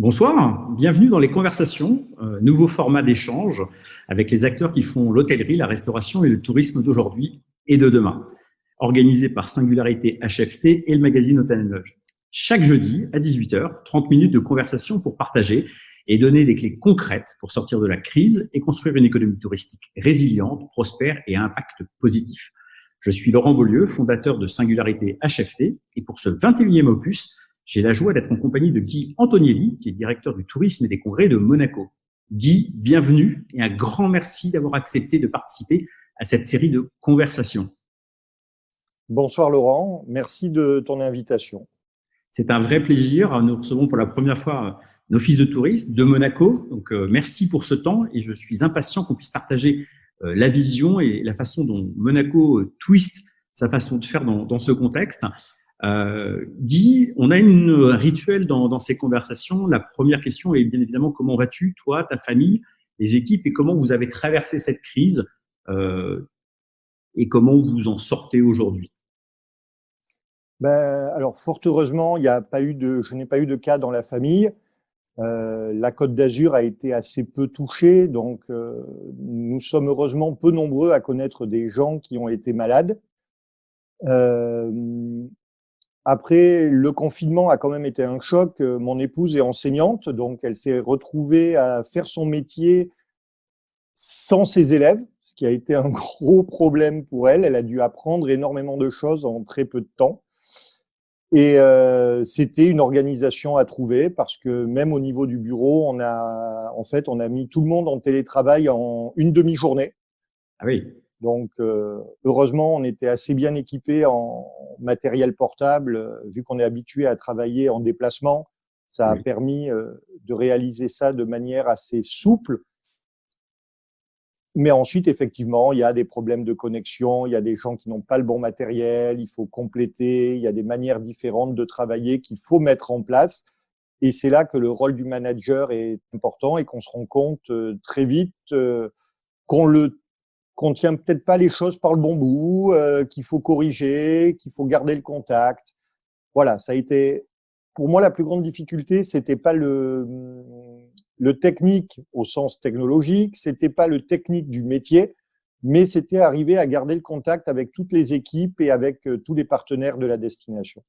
Bonsoir, bienvenue dans les conversations, nouveau format d'échange avec les acteurs qui font l'hôtellerie, la restauration et le tourisme d'aujourd'hui et de demain, organisé par Singularité HFT et le magazine Hôtel & Loge. Chaque jeudi à 18h, 30 minutes de conversation pour partager et donner des clés concrètes pour sortir de la crise et construire une économie touristique résiliente, prospère et à impact positif. Je suis Laurent Beaulieu, fondateur de Singularité HFT, et pour ce 21e opus, j'ai la joie d'être en compagnie de Guy Antonielli, qui est directeur du tourisme et des congrès de Monaco. Guy, bienvenue et un grand merci d'avoir accepté de participer à cette série de conversations. Bonsoir Laurent, merci de ton invitation. C'est un vrai plaisir. Nous recevons pour la première fois un office de tourisme de Monaco. Donc, merci pour ce temps et je suis impatient qu'on puisse partager la vision et la façon dont Monaco twist sa façon de faire dans ce contexte. Guy, on a un rituel dans ces conversations. La première question est bien évidemment comment vas-tu, toi, ta famille, les équipes, et comment vous avez traversé cette crise et comment vous en sortez aujourd'hui? Alors, fort heureusement, je n'ai pas eu de cas dans la famille. La Côte d'Azur a été assez peu touchée, donc nous sommes heureusement peu nombreux à connaître des gens qui ont été malades. Après, le confinement a quand même été un choc. Mon épouse est enseignante, donc elle s'est retrouvée à faire son métier sans ses élèves, ce qui a été un gros problème pour elle. Elle a dû apprendre énormément de choses en très peu de temps. Et c'était une organisation à trouver parce que même au niveau du bureau, on a mis tout le monde en télétravail en une demi-journée. Ah oui. Donc, heureusement, on était assez bien équipés en matériel portable, vu qu'on est habitué à travailler en déplacement. Ça a permis de réaliser ça de manière assez souple. Mais ensuite, effectivement, il y a des problèmes de connexion, il y a des gens qui n'ont pas le bon matériel, il faut compléter, il y a des manières différentes de travailler qu'il faut mettre en place. Et c'est là que le rôle du manager est important et qu'on se rend compte très vite qu'on tient peut-être pas les choses par le bon bout, qu'il faut corriger, qu'il faut garder le contact. Voilà, ça a été, pour moi, la plus grande difficulté, c'était pas le technique au sens technologique, c'était pas le technique du métier, mais c'était arriver à garder le contact avec toutes les équipes et avec tous les partenaires de la destination.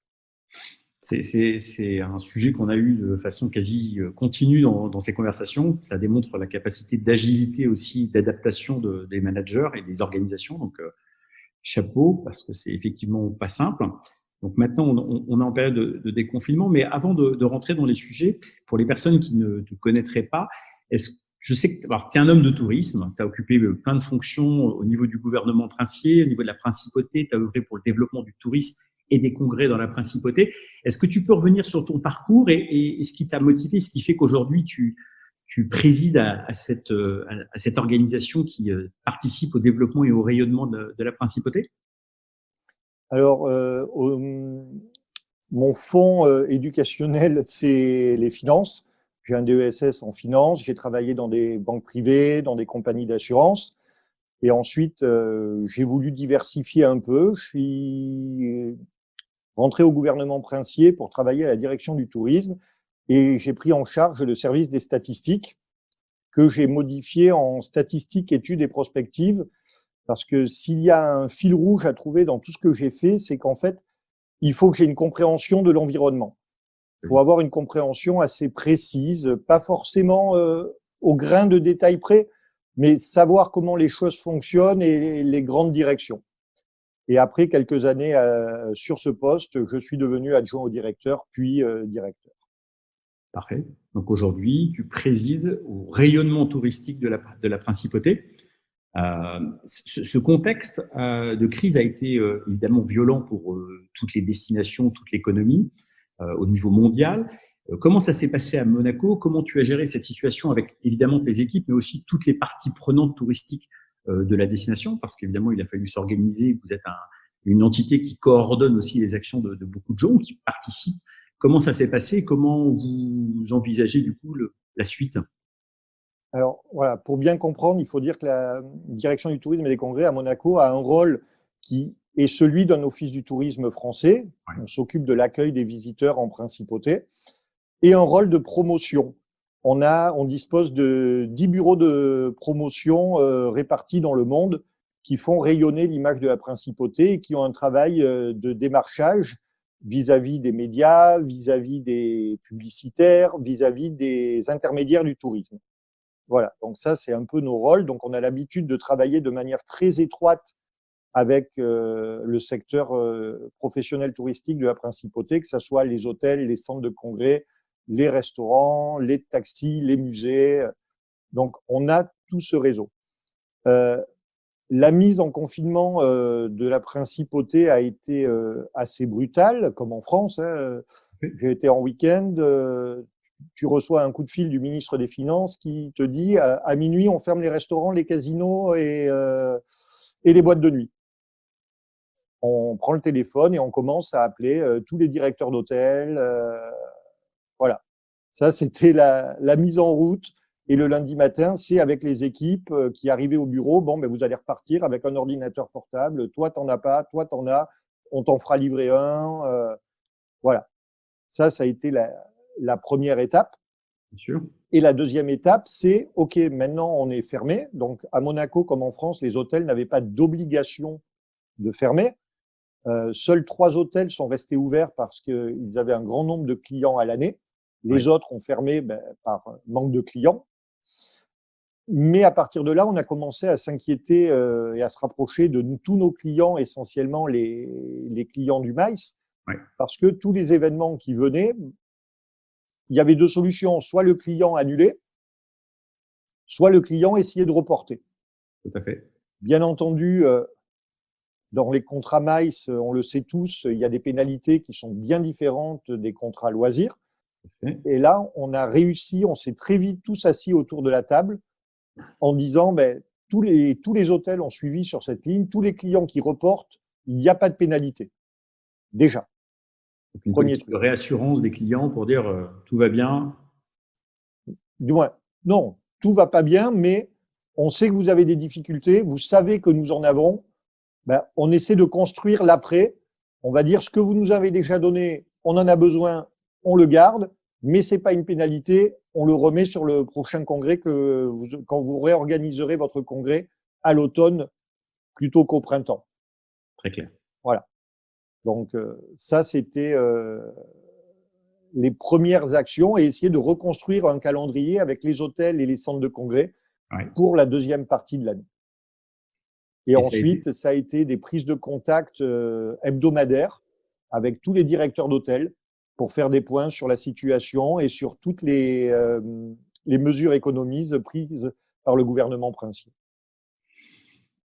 C'est un sujet qu'on a eu de façon quasi continue dans ces conversations. Ça démontre la capacité d'agilité aussi, d'adaptation des managers et des organisations. Donc, chapeau, parce que c'est effectivement pas simple. Donc maintenant, on est en période de déconfinement, mais avant de rentrer dans les sujets, pour les personnes qui ne te connaîtraient pas, je sais que tu es un homme de tourisme, tu as occupé plein de fonctions au niveau du gouvernement princier, au niveau de la principauté, tu as œuvré pour le développement du tourisme et des congrès dans la principauté. Est-ce que tu peux revenir sur ton parcours et ce qui t'a motivé, ce qui fait qu'aujourd'hui tu présides à cette organisation qui participe au développement et au rayonnement de la principauté? Alors, mon fonds éducationnel, c'est les finances. J'ai un DESS en finance. J'ai travaillé dans des banques privées, dans des compagnies d'assurance. Et ensuite, j'ai voulu diversifier un peu. Je suis rentré au gouvernement princier pour travailler à la direction du tourisme et j'ai pris en charge le service des statistiques que j'ai modifié en statistiques, études et prospectives. Parce que s'il y a un fil rouge à trouver dans tout ce que j'ai fait, c'est qu'en fait, il faut que j'ai une compréhension de l'environnement. Il faut avoir une compréhension assez précise, pas forcément au grain de détail près, mais savoir comment les choses fonctionnent et les grandes directions. Et après quelques années sur ce poste, je suis devenu adjoint au directeur, puis directeur. Parfait. Donc aujourd'hui, tu présides au rayonnement touristique de la principauté. Ce contexte de crise a été évidemment violent pour toutes les destinations, toute l'économie au niveau mondial. Comment ça s'est passé à Monaco? Comment tu as géré cette situation avec évidemment tes équipes, mais aussi toutes les parties prenantes touristiques de la destination? Parce qu'évidemment, il a fallu s'organiser. Vous êtes une entité qui coordonne aussi les actions de beaucoup de gens qui participent. Comment ça s'est passé? Comment vous envisagez du coup la suite? Alors voilà, pour bien comprendre, il faut dire que la direction du tourisme et des congrès à Monaco a un rôle qui est celui d'un office du tourisme français. On s'occupe de l'accueil des visiteurs en principauté. et un rôle de promotion. On dispose de 10 bureaux de promotion répartis dans le monde qui font rayonner l'image de la principauté et qui ont un travail de démarchage vis-à-vis des médias, vis-à-vis des publicitaires, vis-à-vis des intermédiaires du tourisme. Voilà, donc ça, c'est un peu nos rôles. Donc, on a l'habitude de travailler de manière très étroite avec le secteur professionnel touristique de la principauté, que ce soit les hôtels, les centres de congrès, les restaurants, les taxis, les musées. Donc, on a tout ce réseau. La mise en confinement de la principauté a été assez brutale, comme en France. J'ai été en week-end, tu reçois un coup de fil du ministre des Finances qui te dit à minuit, on ferme les restaurants, les casinos et les boîtes de nuit. On prend le téléphone et on commence à appeler tous les directeurs d'hôtel. Voilà. Ça, c'était la mise en route. Et le lundi matin, c'est avec les équipes qui arrivaient au bureau. Bon, ben, vous allez repartir avec un ordinateur portable. Toi, t'en as pas. Toi, t'en as. On t'en fera livrer un. Voilà. Ça a été la première étape. Bien sûr. Et la deuxième étape, c'est, OK, maintenant, on est fermé. Donc, à Monaco, comme en France, les hôtels n'avaient pas d'obligation de fermer. Seuls 3 hôtels sont restés ouverts parce qu'ils avaient un grand nombre de clients à l'année. Les autres ont fermé par manque de clients. Mais à partir de là, on a commencé à s'inquiéter et à se rapprocher de tous nos clients, essentiellement les clients du MICE, parce que tous les événements qui venaient, il y avait 2 solutions. Soit le client annulait, soit le client essayait de reporter. Tout à fait. Bien entendu, dans les contrats MICE, on le sait tous, il y a des pénalités qui sont bien différentes des contrats loisirs. Et là, on a réussi, on s'est très vite tous assis autour de la table en disant, tous les hôtels ont suivi sur cette ligne, tous les clients qui reportent, il n'y a pas de pénalité. Déjà. Donc une politique de réassurance des clients pour dire tout va bien. Du moins, non, tout va pas bien, mais on sait que vous avez des difficultés, vous savez que nous en avons. On essaie de construire l'après. On va dire ce que vous nous avez déjà donné, on en a besoin, on le garde, mais c'est pas une pénalité, on le remet sur le prochain congrès quand vous réorganiserez votre congrès à l'automne plutôt qu'au printemps. Très clair. Voilà. Donc ça, c'était les premières actions et essayer de reconstruire un calendrier avec les hôtels et les centres de congrès pour la deuxième partie de l'année. Et ensuite, ça a été des prises de contact hebdomadaires avec tous les directeurs d'hôtels pour faire des points sur la situation et sur toutes les mesures économiques prises par le gouvernement principal.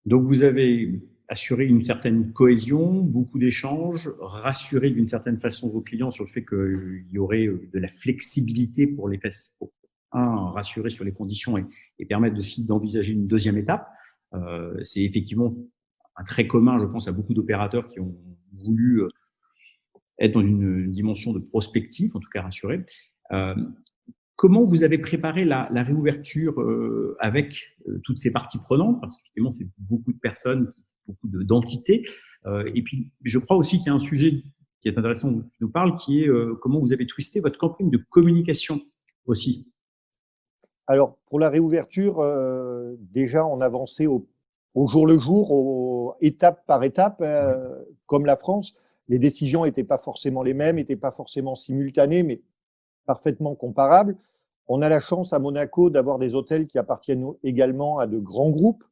Donc, vous avez assuré une certaine cohésion, beaucoup d'échanges, rassuré d'une certaine façon vos clients sur le fait qu'il y aurait de la flexibilité pour les rassurer sur les conditions et permettre aussi d'envisager une deuxième étape. C'est effectivement un trait commun, je pense, à beaucoup d'opérateurs qui ont voulu être dans une dimension de prospective, en tout cas rassurée. Comment vous avez préparé la réouverture avec toutes ces parties prenantes? Parce qu'effectivement, c'est beaucoup de personnes, beaucoup d'entités. Et puis, je crois aussi qu'il y a un sujet qui est intéressant dont tu nous parles, qui est comment vous avez twisté votre campagne de communication aussi. Alors, pour la réouverture, déjà, on avançait au jour le jour, étape par étape, comme la France. Les décisions n'étaient pas forcément les mêmes, n'étaient pas forcément simultanées, mais parfaitement comparables. On a la chance à Monaco d'avoir des hôtels qui appartiennent également à de grands groupes.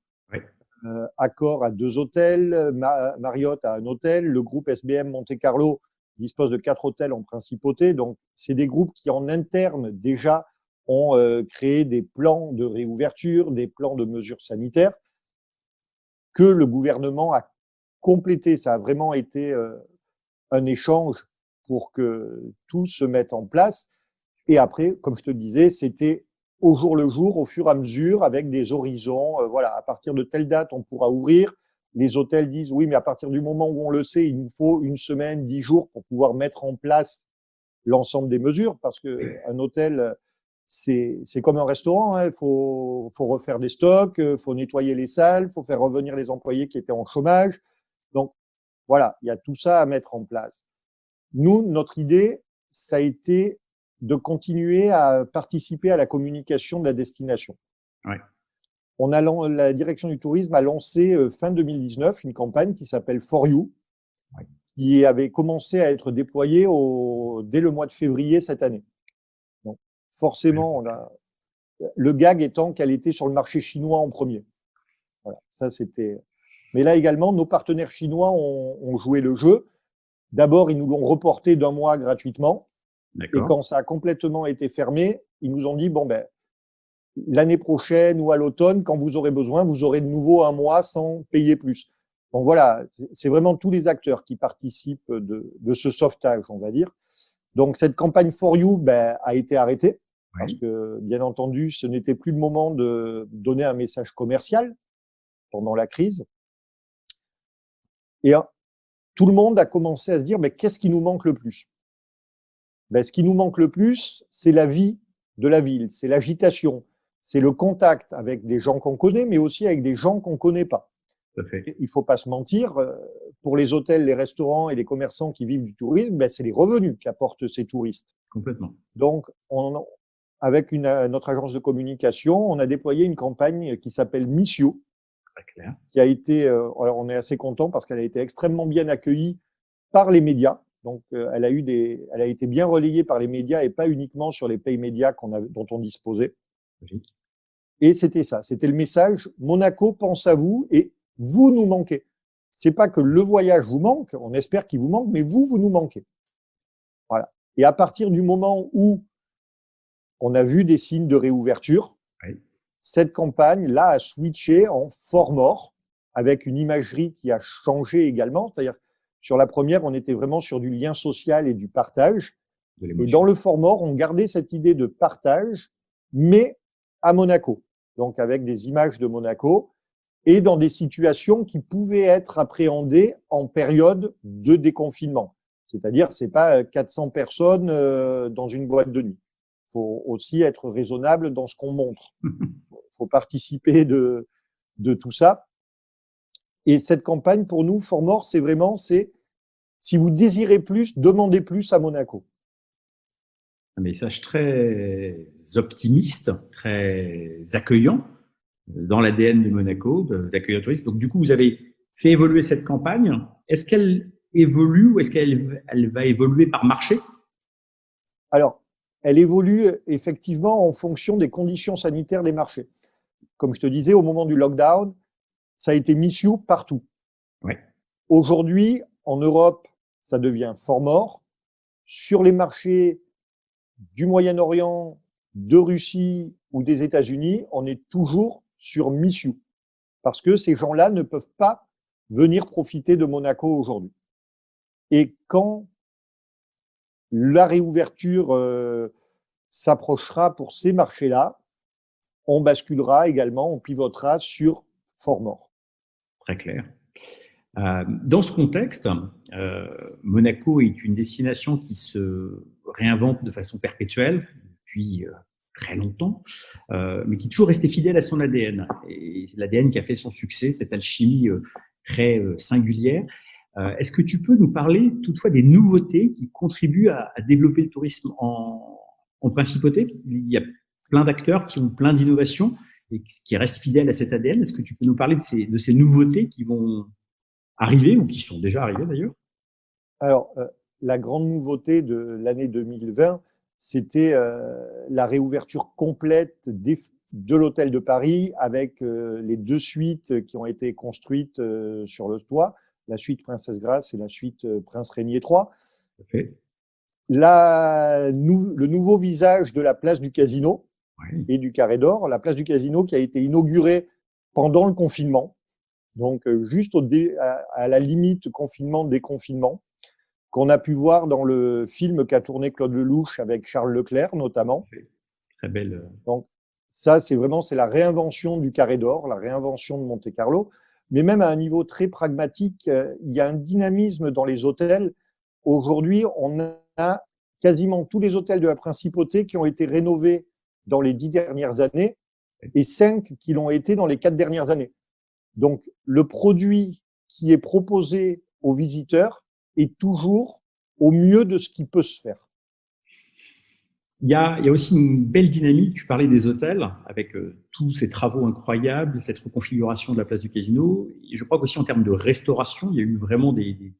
Accor a 2 hôtels, Marriott a un hôtel, le groupe SBM Monte Carlo dispose de 4 hôtels en principauté. Donc, c'est des groupes qui, en interne, déjà, ont créé des plans de réouverture, des plans de mesures sanitaires que le gouvernement a complété. Ça a vraiment été un échange pour que tout se mette en place. Et après, comme je te disais, c'était au jour le jour, au fur et à mesure, avec des horizons. Voilà, à partir de telle date, on pourra ouvrir. Les hôtels disent oui, mais à partir du moment où on le sait, il nous faut 1 semaine, 10 jours pour pouvoir mettre en place l'ensemble des mesures, parce que un hôtel, c'est comme un restaurant. Il faut refaire des stocks, il faut nettoyer les salles, il faut faire revenir les employés qui étaient en chômage. Donc voilà, il y a tout ça à mettre en place. Nous, notre idée, ça a été de continuer à participer à la communication de la destination. Ouais. La direction du tourisme a lancé fin 2019 une campagne qui s'appelle For You, Ouais. qui avait commencé à être déployée dès le mois de février cette année. Donc, forcément, le gag étant qu'elle était sur le marché chinois en premier. Voilà, ça c'était. Mais là également, nos partenaires chinois ont joué le jeu. D'abord, ils nous l'ont reporté d'un mois gratuitement. Et quand ça a complètement été fermé, ils nous ont dit, bon, ben, l'année prochaine ou à l'automne, quand vous aurez besoin, vous aurez de nouveau un mois sans payer plus. Donc voilà, c'est vraiment tous les acteurs qui participent de ce sauvetage, on va dire. Donc cette campagne For You ben, a été arrêtée parce que, bien entendu, ce n'était plus le moment de donner un message commercial pendant la crise. Et tout le monde a commencé à se dire, ben, qu'est-ce qui nous manque le plus? Ben, ce qui nous manque le plus, c'est la vie de la ville, c'est l'agitation, c'est le contact avec des gens qu'on connaît, mais aussi avec des gens qu'on ne connaît pas. Il ne faut pas se mentir, pour les hôtels, les restaurants et les commerçants qui vivent du tourisme, ben, c'est les revenus qu'apportent ces touristes. Complètement. Donc, avec notre agence de communication, on a déployé une campagne qui s'appelle Miss You, qui a été, alors on est assez content parce qu'elle a été extrêmement bien accueillie par les médias. Donc, elle a été bien relayée par les médias et pas uniquement sur les pay médias dont on disposait. Et c'était ça, c'était le message Monaco pense à vous et vous nous manquez. C'est pas que le voyage vous manque, on espère qu'il vous manque, mais vous nous manquez. Voilà. Et à partir du moment où on a vu des signes de réouverture, cette campagne-là a switché en For More avec une imagerie qui a changé également. C'est-à-dire, sur la première, on était vraiment sur du lien social et du partage. Et dans le For More, on gardait cette idée de partage, mais à Monaco. Donc, avec des images de Monaco et dans des situations qui pouvaient être appréhendées en période de déconfinement. C'est-à-dire, c'est pas 400 personnes dans une boîte de nuit. Il faut aussi être raisonnable dans ce qu'on montre. Il faut participer de tout ça. Et cette campagne, pour nous, For More, c'est si vous désirez plus, demandez plus à Monaco. Un message très optimiste, très accueillant dans l'ADN de Monaco, d'accueillir le tourisme. Donc, du coup, vous avez fait évoluer cette campagne. Est-ce qu'elle évolue ou est-ce qu'elle va évoluer par marché? Alors, elle évolue effectivement en fonction des conditions sanitaires des marchés. Comme je te disais, au moment du lockdown, ça a été Miss You partout. Ouais. Aujourd'hui, en Europe, ça devient For More. Sur les marchés du Moyen-Orient, de Russie ou des États-Unis, on est toujours sur Miss You. Parce que ces gens-là ne peuvent pas venir profiter de Monaco aujourd'hui. Et quand la réouverture s'approchera pour ces marchés-là, on basculera également, on pivotera sur For More. Très clair. Dans ce contexte, Monaco est une destination qui se réinvente de façon perpétuelle depuis très longtemps, mais qui est toujours resté fidèle à son ADN. Et c'est l'ADN qui a fait son succès, cette alchimie très singulière. Est-ce que tu peux nous parler toutefois des nouveautés qui contribuent à développer le tourisme en principauté? Il y a plein d'acteurs qui ont plein d'innovations et qui restent fidèles à cet ADN. Est-ce que tu peux nous parler de ces nouveautés qui vont arriver ou qui sont déjà arrivées d'ailleurs? Alors, la grande nouveauté de l'année 2020, c'était la réouverture complète de l'hôtel de Paris avec les 2 suites qui ont été construites sur le toit, la suite Princesse Grace et la suite Prince Régnier III. Okay. Le nouveau visage de la place du Casino et du Carré d'Or, la place du Casino qui a été inaugurée pendant le confinement, donc juste à la limite confinement-déconfinement, qu'on a pu voir dans le film qu'a tourné Claude Lelouch avec Charles Leclerc notamment. Très belle. Donc ça, c'est la réinvention du Carré d'Or, la réinvention de Monte-Carlo, mais même à un niveau très pragmatique, il y a un dynamisme dans les hôtels. Aujourd'hui, on a quasiment tous les hôtels de la Principauté qui ont été rénovés dans les 10 dernières années et 5 qui l'ont été dans les 4 dernières années. Donc, le produit qui est proposé aux visiteurs est toujours au mieux de ce qui peut se faire. il y a aussi une belle dynamique. Tu parlais des hôtels avec tous ces travaux incroyables, cette reconfiguration de la place du casino. Et je crois qu'aussi en termes de restauration, il y a eu vraiment des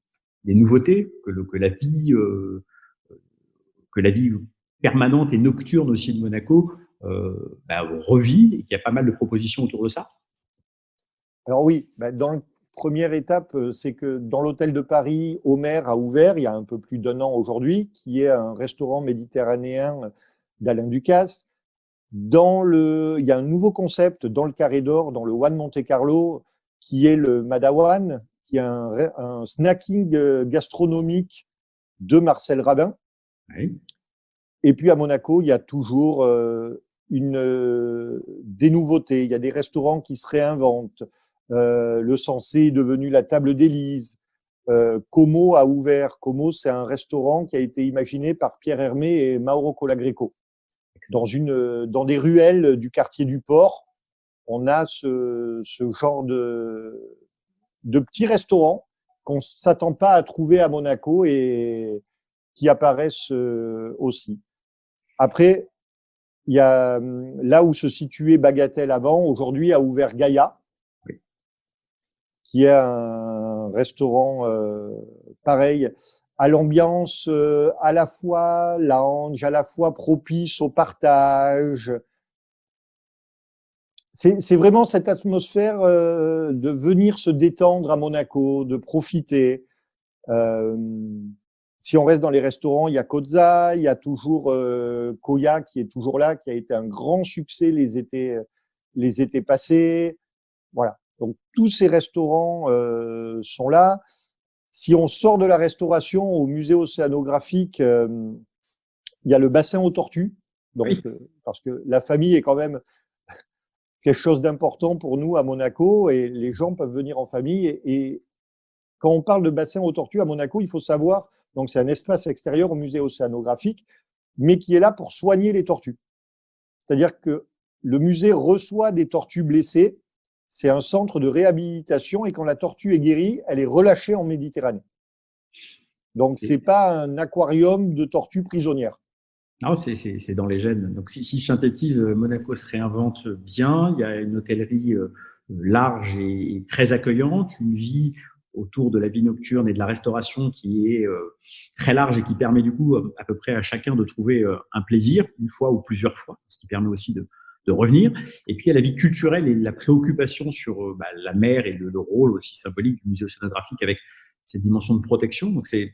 nouveautés, que la vie permanente et nocturne aussi de Monaco revit et qu'il y a pas mal de propositions autour de ça. Alors oui, dans la première étape, c'est que dans l'hôtel de Paris, Homer a ouvert il y a un peu plus d'1 an aujourd'hui, qui est un restaurant méditerranéen d'Alain Ducasse. Il y a un nouveau concept dans le Carré d'Or, dans le One Monte Carlo, qui est le Madawan, qui est un snacking gastronomique de Marcel Rabin. Oui. Et puis à Monaco, il y a toujours des nouveautés. Il y a des restaurants qui se réinventent. Le Sensé est devenu la table d'Élise. Como a ouvert. Como, c'est un restaurant qui a été imaginé par Pierre Hermé et Mauro Colagreco. Dans des ruelles du quartier du Port, on a ce genre de petits restaurants qu'on ne s'attend pas à trouver à Monaco et qui apparaissent aussi. Après, il y a là où se situait Bagatelle avant, aujourd'hui a ouvert Gaïa, qui est un restaurant pareil, à l'ambiance à la fois lounge, à la fois propice au partage. C'est vraiment cette atmosphère de venir se détendre à Monaco, de profiter. Si on reste dans les restaurants, il y a Cozza, il y a toujours Koya qui est toujours là, qui a été un grand succès les étés passés. Voilà. Donc tous ces restaurants sont là. Si on sort de la restauration au musée océanographique, il y a le bassin aux tortues. Donc, Oui. Parce que la famille est quand même quelque chose d'important pour nous à Monaco et les gens peuvent venir en famille. Et quand on parle de bassin aux tortues à Monaco, il faut savoir, donc c'est un espace extérieur au musée océanographique, mais qui est là pour soigner les tortues. C'est-à-dire que le musée reçoit des tortues blessées. C'est un centre de réhabilitation et quand la tortue est guérie, elle est relâchée en Méditerranée. Donc, c'est pas un aquarium de tortues prisonnières. Non, c'est dans les gènes. Donc, si je synthétise, Monaco se réinvente bien. Il y a une hôtellerie large et très accueillante, une vie autour de la vie nocturne et de la restauration qui est très large et qui permet du coup à peu près à chacun de trouver un plaisir une fois ou plusieurs fois, ce qui permet aussi de revenir. Et puis, il y a la vie culturelle et la préoccupation sur la mer et le rôle aussi symbolique du musée océanographique avec cette dimension de protection. Donc, c'est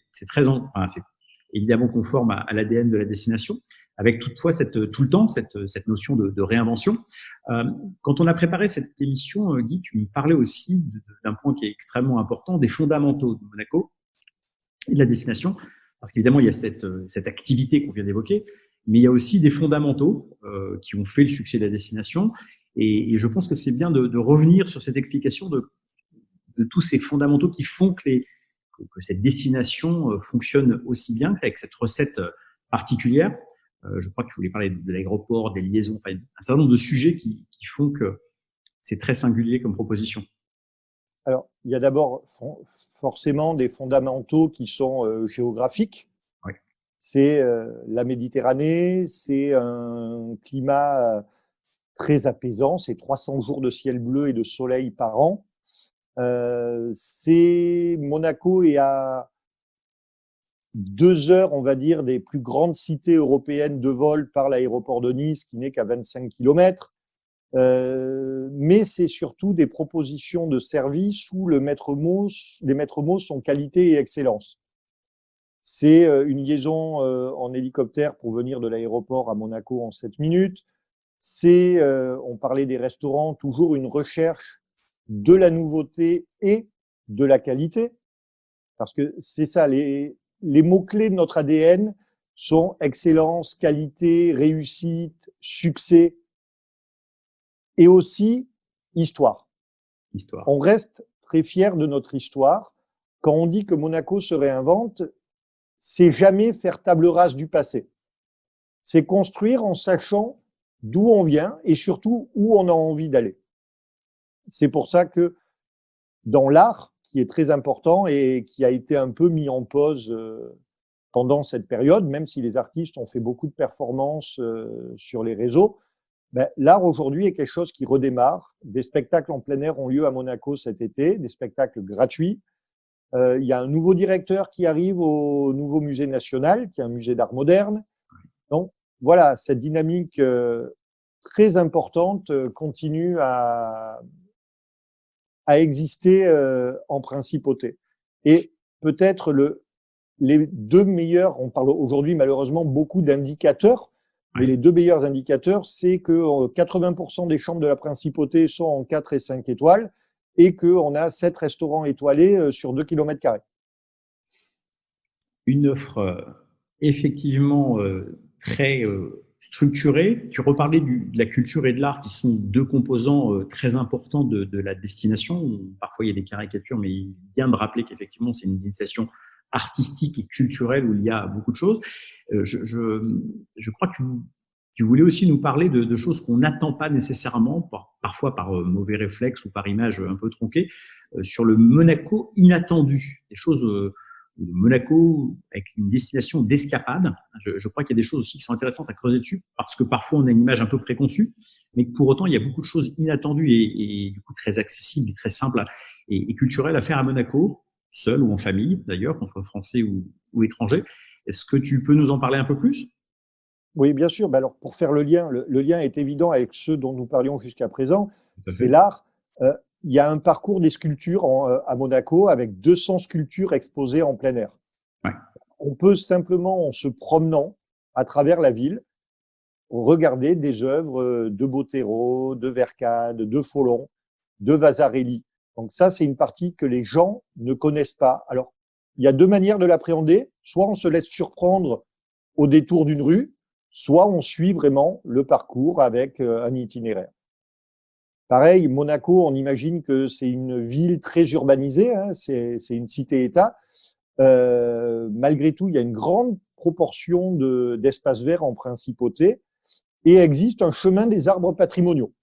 évidemment conforme à l'ADN de la destination, avec toutefois tout le temps cette notion de réinvention. Quand on a préparé cette émission, Guy, tu me parlais aussi d'un point qui est extrêmement important, des fondamentaux de Monaco et de la destination, parce qu'évidemment, il y a cette activité qu'on vient d'évoquer, mais il y a aussi des fondamentaux qui ont fait le succès de la destination, et je pense que c'est bien de revenir sur cette explication de tous ces fondamentaux qui font que cette destination fonctionne aussi bien avec cette recette particulière. Je crois que tu voulais parler de l'aéroport, des liaisons, enfin, un certain nombre de sujets qui font que c'est très singulier comme proposition. Alors, il y a d'abord forcément des fondamentaux qui sont géographiques. Ouais. C'est la Méditerranée, c'est un climat très apaisant, c'est 300 jours de ciel bleu et de soleil par an. Monaco est à 2 heures, on va dire, des plus grandes cités européennes de vol par l'aéroport de Nice, qui n'est qu'à 25 km. Mais c'est surtout des propositions de services où les maîtres mots sont qualité et excellence. C'est une liaison en hélicoptère pour venir de l'aéroport à Monaco en 7 minutes. On parlait des restaurants, toujours une recherche de la nouveauté et de la qualité. Parce que c'est ça, les mots-clés de notre ADN sont excellence, qualité, réussite, succès et aussi histoire. On reste très fiers de notre histoire. Quand on dit que Monaco se réinvente, c'est jamais faire table rase du passé. C'est construire en sachant d'où on vient et surtout où on a envie d'aller. C'est pour ça que dans l'art, qui est très important et qui a été un peu mis en pause pendant cette période, même si les artistes ont fait beaucoup de performances sur les réseaux. Ben, l'art aujourd'hui est quelque chose qui redémarre. Des spectacles en plein air ont lieu à Monaco cet été, des spectacles gratuits. Il y a un nouveau directeur qui arrive au nouveau musée national, qui est un musée d'art moderne. Donc voilà, cette dynamique très importante continue à exister en principauté. Et peut-être les deux meilleurs, on parle aujourd'hui malheureusement beaucoup d'indicateurs, mais les deux meilleurs indicateurs, c'est que 80% des chambres de la principauté sont en 4 et 5 étoiles et qu'on a 7 restaurants étoilés sur 2 km². Une offre effectivement très structurée. Tu reparlais de la culture et de l'art qui sont deux composants très importants de la destination. Parfois, il y a des caricatures, mais il vient de rappeler qu'effectivement, c'est une destination artistique et culturelle où il y a beaucoup de choses. Je crois que tu voulais aussi nous parler de choses qu'on n'attend pas nécessairement, parfois par mauvais réflexe ou par image un peu tronquée, sur le Monaco inattendu. Des choses Monaco avec une destination d'escapade. Je crois qu'il y a des choses aussi qui sont intéressantes à creuser dessus, parce que parfois on a une image un peu préconçue, mais que pour autant il y a beaucoup de choses inattendues et du coup très accessibles, très simples et culturelles à faire à Monaco, seul ou en famille d'ailleurs, qu'on soit français ou étranger. Est-ce que tu peux nous en parler un peu plus? Oui, bien sûr. Ben alors, pour faire le lien est évident avec ceux dont nous parlions jusqu'à présent. Tout à C'est fait. l'art. Il y a un parcours des sculptures à Monaco avec 200 sculptures exposées en plein air. Ouais. On peut simplement, en se promenant à travers la ville, regarder des œuvres de Botero, de Vercade, de Folon, de Vasarely. Donc ça, c'est une partie que les gens ne connaissent pas. Alors, il y a deux manières de l'appréhender. Soit on se laisse surprendre au détour d'une rue, soit on suit vraiment le parcours avec un itinéraire. Pareil, Monaco, on imagine que c'est une ville très urbanisée, hein, c'est une cité-État. Malgré tout, il y a une grande proportion d'espaces verts en principauté et existe un chemin des arbres patrimoniaux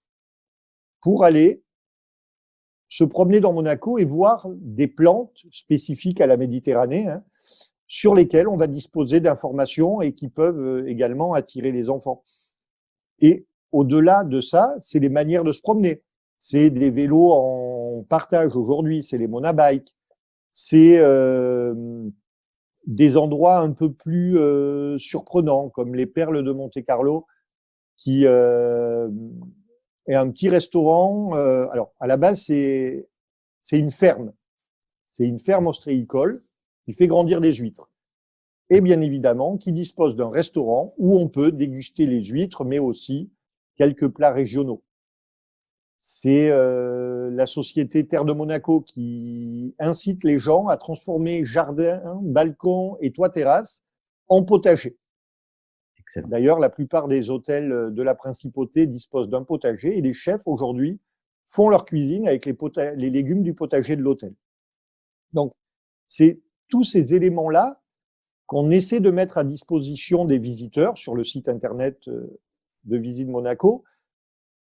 pour aller se promener dans Monaco et voir des plantes spécifiques à la Méditerranée, hein, sur lesquelles on va disposer d'informations et qui peuvent également attirer les enfants. Et au-delà de ça, c'est les manières de se promener. C'est des vélos en partage aujourd'hui, c'est les monabikes, c'est des endroits un peu plus surprenants, comme les Perles de Monte-Carlo, qui est un petit restaurant. Alors, à la base, c'est une ferme. C'est une ferme ostréicole qui fait grandir des huîtres. Et bien évidemment, qui dispose d'un restaurant où on peut déguster les huîtres, mais aussi quelques plats régionaux. C'est la société Terre de Monaco qui incite les gens à transformer jardin, balcon et toit terrasse en potager. Excellent. D'ailleurs, la plupart des hôtels de la principauté disposent d'un potager et les chefs aujourd'hui font leur cuisine avec les légumes du potager de l'hôtel. Donc, c'est tous ces éléments-là qu'on essaie de mettre à disposition des visiteurs sur le site internet de Visite Monaco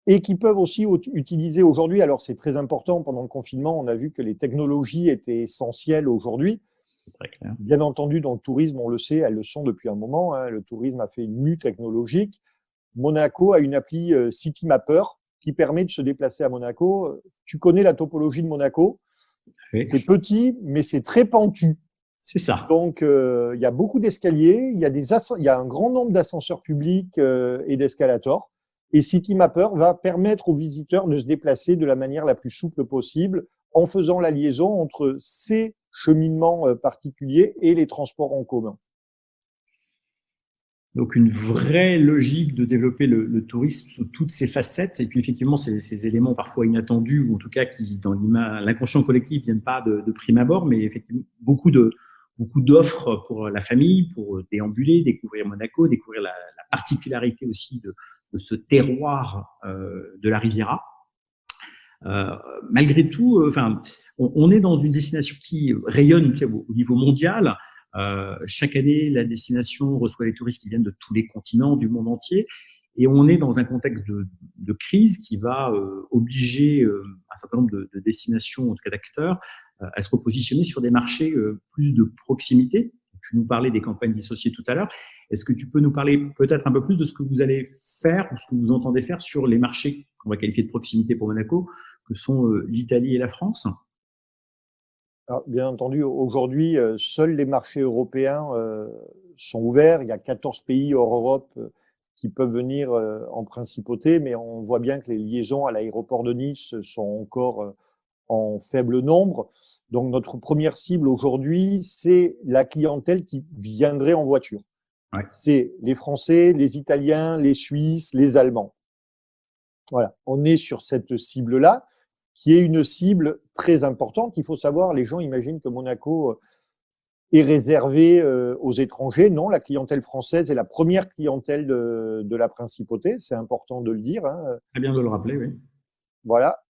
et qui peuvent aussi utiliser aujourd'hui. Alors, c'est très important, pendant le confinement, on a vu que les technologies étaient essentielles aujourd'hui. C'est très clair. Bien entendu, dans le tourisme, on le sait, elles le sont depuis un moment. Hein. Le tourisme a fait une mue technologique. Monaco a une appli Citymapper qui permet de se déplacer à Monaco. Tu connais la topologie de Monaco. Oui. C'est petit, mais c'est très pentu. C'est ça. Donc, il y a beaucoup d'escaliers, il y a un grand nombre d'ascenseurs publics et d'escalators. Et Citymapper va permettre aux visiteurs de se déplacer de la manière la plus souple possible en faisant la liaison entre ces cheminements particuliers et les transports en commun. Donc une vraie logique de développer le tourisme sous toutes ses facettes, et puis effectivement ces éléments parfois inattendus, ou en tout cas qui dans l'inconscient collectif viennent pas de prime abord, mais effectivement beaucoup d'offres pour la famille, pour déambuler, découvrir Monaco, découvrir la particularité aussi de ce terroir de la Riviera. Malgré tout, on est dans une destination qui rayonne au niveau mondial. Chaque année, la destination reçoit les touristes qui viennent de tous les continents, du monde entier. Et on est dans un contexte de crise qui va obliger un certain nombre de destinations, en tout cas d'acteurs, à se repositionner sur des marchés plus de proximité. tu nous parlais des campagnes dissociées tout à l'heure. Est-ce que tu peux nous parler peut-être un peu plus de ce que vous allez faire ou ce que vous entendez faire sur les marchés qu'on va qualifier de proximité pour Monaco, que sont l'Italie et la France? Alors, bien entendu, aujourd'hui, seuls les marchés européens sont ouverts. Il y a 14 pays hors Europe qui peuvent venir en principauté, mais on voit bien que les liaisons à l'aéroport de Nice sont encore en faible nombre. Donc, notre première cible aujourd'hui, c'est la clientèle qui viendrait en voiture. Ouais. C'est les Français, les Italiens, les Suisses, les Allemands. Voilà, on est sur cette cible-là, qui est une cible très importante. Il faut savoir, les gens imaginent que Monaco est réservé aux étrangers. Non, la clientèle française est la première clientèle de la principauté. C'est important de le dire. Très bien de le rappeler, oui. Voilà.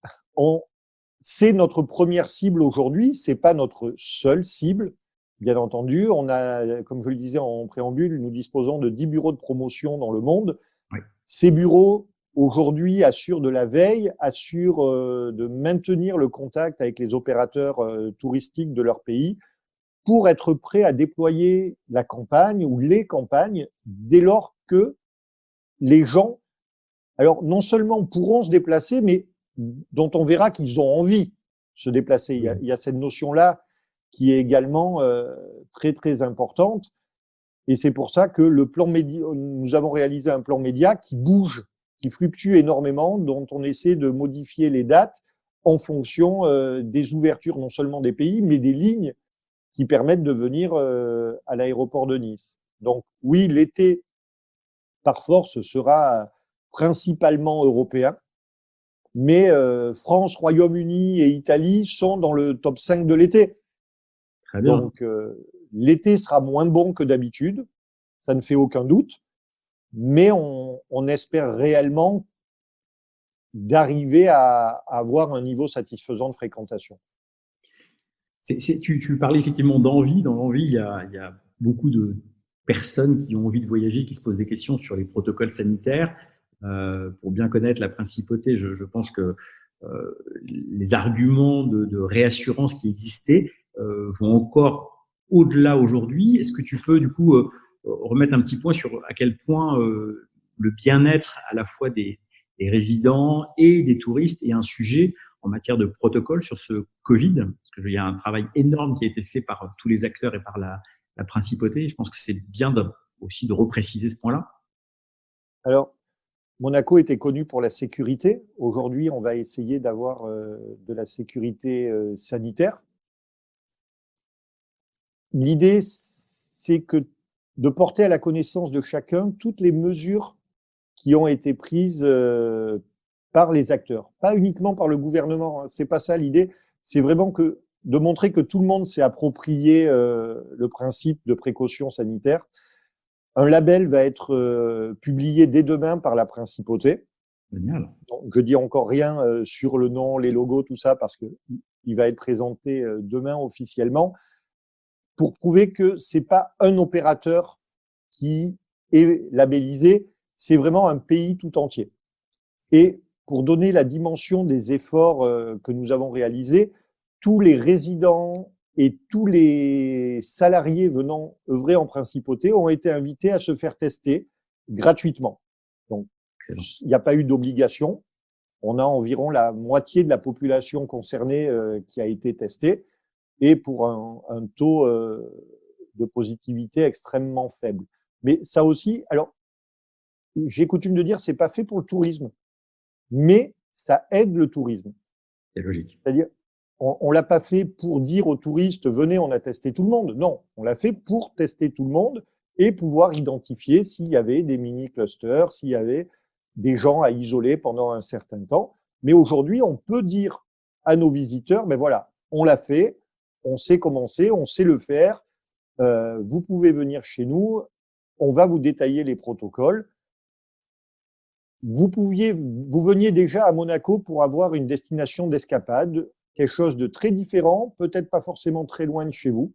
C'est notre première cible aujourd'hui. C'est pas notre seule cible. Bien entendu, on a, comme je le disais en préambule, nous disposons de 10 bureaux de promotion dans le monde. Oui. Ces bureaux, aujourd'hui, assurent de la veille, assurent de maintenir le contact avec les opérateurs touristiques de leur pays pour être prêts à déployer la campagne ou les campagnes dès lors que les gens, alors non seulement pourront se déplacer, mais dont on verra qu'ils ont envie de se déplacer. Il y a cette notion-là qui est également très, très importante. Et c'est pour ça que le plan média, nous avons réalisé un plan média qui bouge, qui fluctue énormément, dont on essaie de modifier les dates en fonction des ouvertures, non seulement des pays, mais des lignes qui permettent de venir à l'aéroport de Nice. Donc oui, l'été, par force, sera principalement européen, mais France, Royaume-Uni et Italie sont dans le top 5 de l'été. Très bien. Donc l'été sera moins bon que d'habitude, ça ne fait aucun doute, mais on espère réellement d'arriver à avoir un niveau satisfaisant de fréquentation. Tu parlais effectivement d'envie. Dans l'envie, il y a beaucoup de personnes qui ont envie de voyager, qui se posent des questions sur les protocoles sanitaires. Pour bien connaître la principauté, je pense que les arguments de réassurance qui existaient vont encore au-delà aujourd'hui. Est-ce que tu peux du coup remettre un petit point sur à quel point le bien-être à la fois des résidents et des touristes est un sujet en matière de protocole sur ce Covid, parce qu'il y a un travail énorme qui a été fait par tous les acteurs et par la principauté. Je pense que c'est bien aussi de repréciser ce point-là. Alors, Monaco était connu pour la sécurité. Aujourd'hui, on va essayer d'avoir de la sécurité sanitaire. L'idée, c'est que de porter à la connaissance de chacun toutes les mesures qui ont été prises par les acteurs, pas uniquement par le gouvernement. C'est pas ça l'idée. C'est vraiment de montrer que tout le monde s'est approprié le principe de précaution sanitaire. Un label va être publié dès demain par la principauté. Génial. Donc, je dis encore rien sur le nom, les logos, tout ça, parce que il va être présenté demain officiellement pour prouver que c'est pas un opérateur qui est labellisé, c'est vraiment un pays tout entier. Et pour donner la dimension des efforts que nous avons réalisés, tous les résidents et tous les salariés venant œuvrer en principauté ont été invités à se faire tester gratuitement. Donc, il n'y a pas eu d'obligation. On a environ la moitié de la population concernée qui a été testée et pour un taux de positivité extrêmement faible. Mais ça aussi, alors, j'ai coutume de dire, c'est pas fait pour le tourisme, mais ça aide le tourisme. C'est logique. C'est-à-dire, on l'a pas fait pour dire aux touristes, venez, on a testé tout le monde. Non, on l'a fait pour tester tout le monde et pouvoir identifier s'il y avait des mini-clusters, s'il y avait des gens à isoler pendant un certain temps. Mais aujourd'hui, on peut dire à nos visiteurs, mais voilà, on l'a fait, on sait comment c'est, on sait le faire, vous pouvez venir chez nous, on va vous détailler les protocoles. Vous veniez déjà à Monaco pour avoir une destination d'escapade, quelque chose de très différent, peut-être pas forcément très loin de chez vous,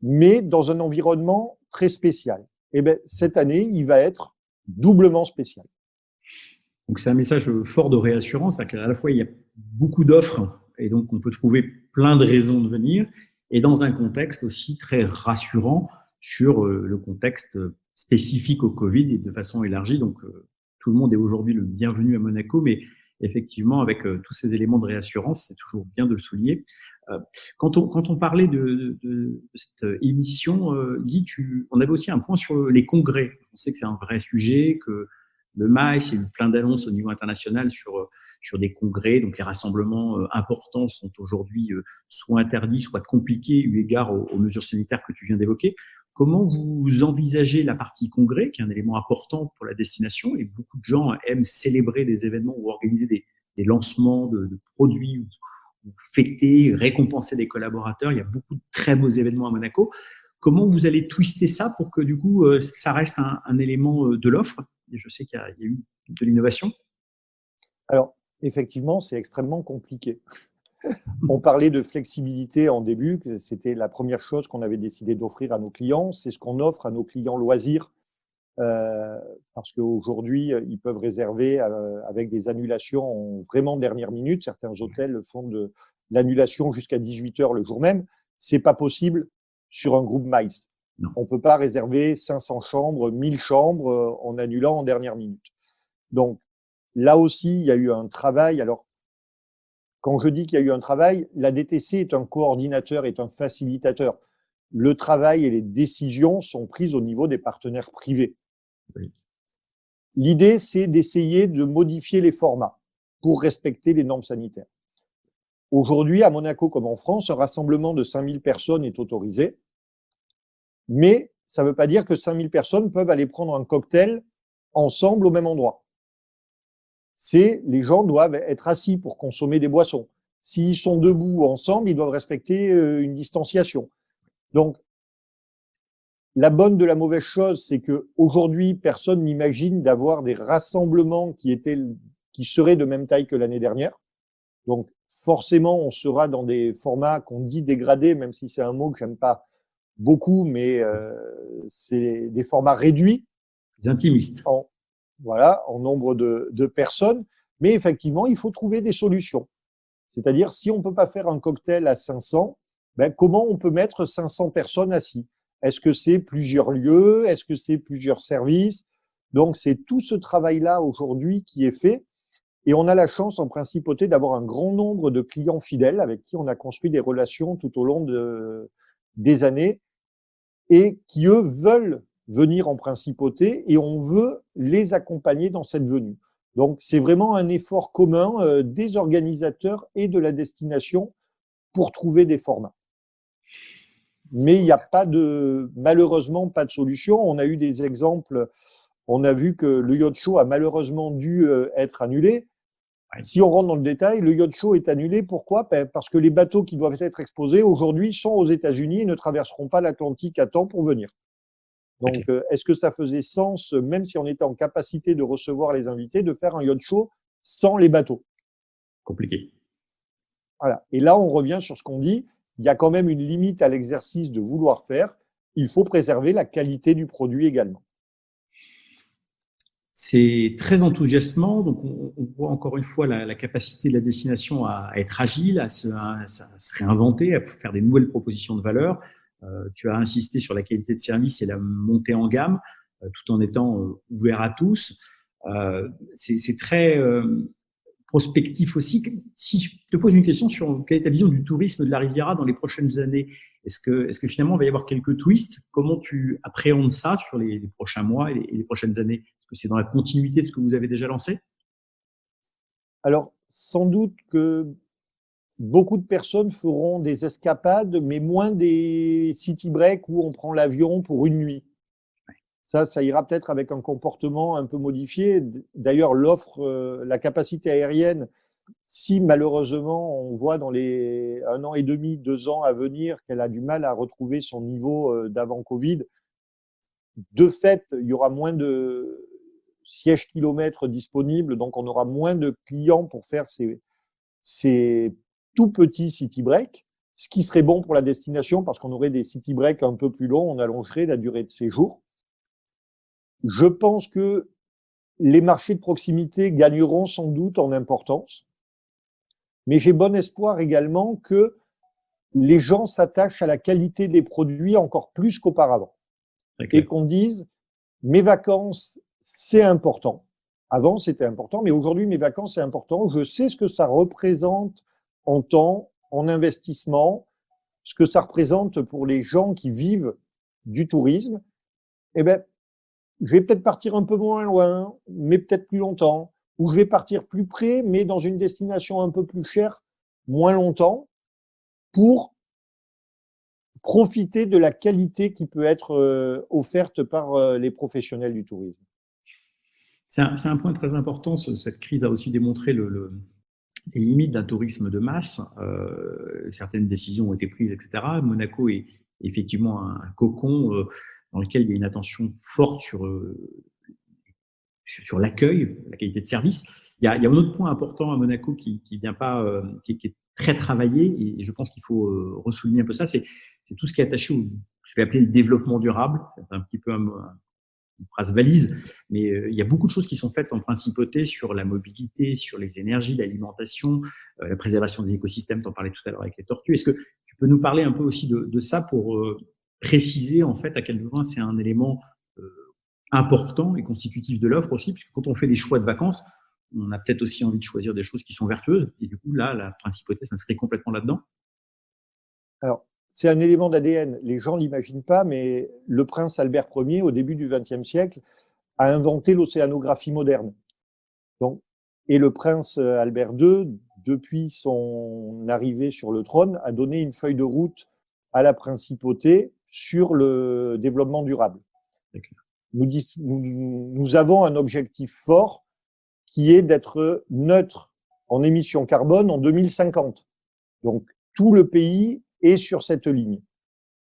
mais dans un environnement très spécial. Et bien, cette année, il va être doublement spécial. Donc, c'est un message fort de réassurance, à la fois, il y a beaucoup d'offres et donc on peut trouver plein de raisons de venir. et dans un contexte aussi très rassurant sur le contexte spécifique au Covid et de façon élargie. Donc, tout le monde est aujourd'hui le bienvenu à Monaco, mais effectivement, avec tous ces éléments de réassurance, c'est toujours bien de le souligner. Quand on parlait de cette émission, Guy, on avait aussi un point sur les congrès. On sait que c'est un vrai sujet, que le MAIS, il y a eu plein d'annonces au niveau international sur des congrès. Donc, les rassemblements importants sont aujourd'hui soit interdits, soit compliqués eu égard aux mesures sanitaires que tu viens d'évoquer. Comment vous envisagez la partie congrès, qui est un élément important pour la destination, et beaucoup de gens aiment célébrer des événements ou organiser des lancements de produits ou fêter, récompenser des collaborateurs. Il y a beaucoup de très beaux événements à Monaco. Comment vous allez twister ça pour que du coup, ça reste un élément de l'offre? Et je sais qu'il y a eu de l'innovation. Alors, effectivement, c'est extrêmement compliqué. On parlait de flexibilité en début, que c'était la première chose qu'on avait décidé d'offrir à nos clients. C'est ce qu'on offre à nos clients loisirs, parce qu'aujourd'hui, ils peuvent réserver avec des annulations en vraiment dernière minute. Certains hôtels font de l'annulation jusqu'à 18 heures le jour même. C'est pas possible sur un groupe MICE. Non. On peut pas réserver 500 chambres, 1000 chambres en annulant en dernière minute. Donc, là aussi, il y a eu un travail. Alors, quand je dis qu'il y a eu un travail, la DTC est un coordinateur, est un facilitateur. Le travail et les décisions sont prises au niveau des partenaires privés. Oui. L'idée, c'est d'essayer de modifier les formats pour respecter les normes sanitaires. Aujourd'hui, à Monaco comme en France, un rassemblement de 5000 personnes est autorisé, mais ça ne veut pas dire que 5000 personnes peuvent aller prendre un cocktail ensemble au même endroit. Les gens doivent être assis pour consommer des boissons. S'ils sont debout ensemble, ils doivent respecter une distanciation. Donc, la bonne de la mauvaise chose, c'est que aujourd'hui, personne n'imagine d'avoir des rassemblements qui seraient de même taille que l'année dernière. Donc, forcément, on sera dans des formats qu'on dit dégradés, même si c'est un mot que j'aime pas beaucoup, mais c'est des formats réduits. Plus intimistes. En nombre de personnes. Mais effectivement, il faut trouver des solutions. C'est-à-dire, si on peut pas faire un cocktail à 500, comment on peut mettre 500 personnes assis? Est-ce que c'est plusieurs lieux? Est-ce que c'est plusieurs services? Donc, c'est tout ce travail-là aujourd'hui qui est fait. Et on a la chance, en principauté, d'avoir un grand nombre de clients fidèles avec qui on a construit des relations tout au long des années et qui, eux, veulent venir en principauté et on veut les accompagner dans cette venue. Donc, c'est vraiment un effort commun des organisateurs et de la destination pour trouver des formats. Mais il n'y a malheureusement pas de solution. On a eu des exemples. On a vu que le yacht show a malheureusement dû être annulé. Si on rentre dans le détail, le yacht show est annulé. Pourquoi? Parce que les bateaux qui doivent être exposés aujourd'hui sont aux États-Unis et ne traverseront pas l'Atlantique à temps pour venir. Donc, est-ce que ça faisait sens, même si on était en capacité de recevoir les invités, de faire un yacht show sans les bateaux? Compliqué. Voilà. Et là, on revient sur ce qu'on dit. Il y a quand même une limite à l'exercice de vouloir faire. Il faut préserver la qualité du produit également. C'est très enthousiasmant. Donc, on voit encore une fois la capacité de la destination à être agile, à se réinventer, à faire des nouvelles propositions de valeur. Tu as insisté sur la qualité de service et la montée en gamme, tout en étant ouvert à tous. C'est très prospectif aussi. Si je te pose une question sur quelle est ta vision du tourisme de la Riviera dans les prochaines années, est-ce que finalement il va y avoir quelques twists? Comment tu appréhendes ça sur les prochains mois et les prochaines années? Est-ce que c'est dans la continuité de ce que vous avez déjà lancé? Alors, sans doute que beaucoup de personnes feront des escapades, mais moins des city breaks où on prend l'avion pour une nuit. Ça ira peut-être avec un comportement un peu modifié. D'ailleurs, la capacité aérienne, si malheureusement on voit dans les 1 an et demi, 2 ans à venir qu'elle a du mal à retrouver son niveau d'avant Covid, de fait, il y aura moins de sièges kilomètres disponibles, donc on aura moins de clients pour faire ces tout petits city breaks, ce qui serait bon pour la destination parce qu'on aurait des city breaks un peu plus longs, on allongerait la durée de séjour. Je pense que les marchés de proximité gagneront sans doute en importance, mais j'ai bon espoir également que les gens s'attachent à la qualité des produits encore plus qu'auparavant. Et qu'on dise, mes vacances, c'est important. Avant, c'était important, mais aujourd'hui, mes vacances, c'est important. Je sais ce que ça représente en temps, en investissement, ce que ça représente pour les gens qui vivent du tourisme. Eh ben, je vais peut-être partir un peu moins loin, mais peut-être plus longtemps, ou je vais partir plus près, mais dans une destination un peu plus chère, moins longtemps, pour profiter de la qualité qui peut être offerte par les professionnels du tourisme. C'est un point très important. Cette crise a aussi démontré les limites d'un tourisme de masse. Certaines décisions ont été prises, etc. Monaco est effectivement un cocon dans lequel il y a une attention forte sur l'accueil, la qualité de service. Il y a un autre point important à Monaco qui vient pas, qui est très travaillé, et je pense qu'il faut ressouligner un peu ça, c'est tout ce qui est attaché au, je vais appeler le développement durable. C'est un petit peu une phrase valise, mais il y a beaucoup de choses qui sont faites en principauté sur la mobilité, sur les énergies, l'alimentation, la préservation des écosystèmes. Tu en parlais tout à l'heure avec les tortues. Est-ce que tu peux nous parler un peu aussi de ça pour préciser en fait à quel point c'est un élément important et constitutif de l'offre aussi, puisque quand on fait des choix de vacances, on a peut-être aussi envie de choisir des choses qui sont vertueuses, et du coup là, la principauté s'inscrit complètement là-dedans. Alors, c'est un élément d'ADN. Les gens l'imaginent pas, mais le prince Albert Ier, au début du XXe siècle, a inventé l'océanographie moderne. Donc, et le prince Albert II, depuis son arrivée sur le trône, a donné une feuille de route à la principauté sur le développement durable. Nous avons un objectif fort qui est d'être neutre en émissions carbone en 2050. Donc, tout le pays est sur cette ligne.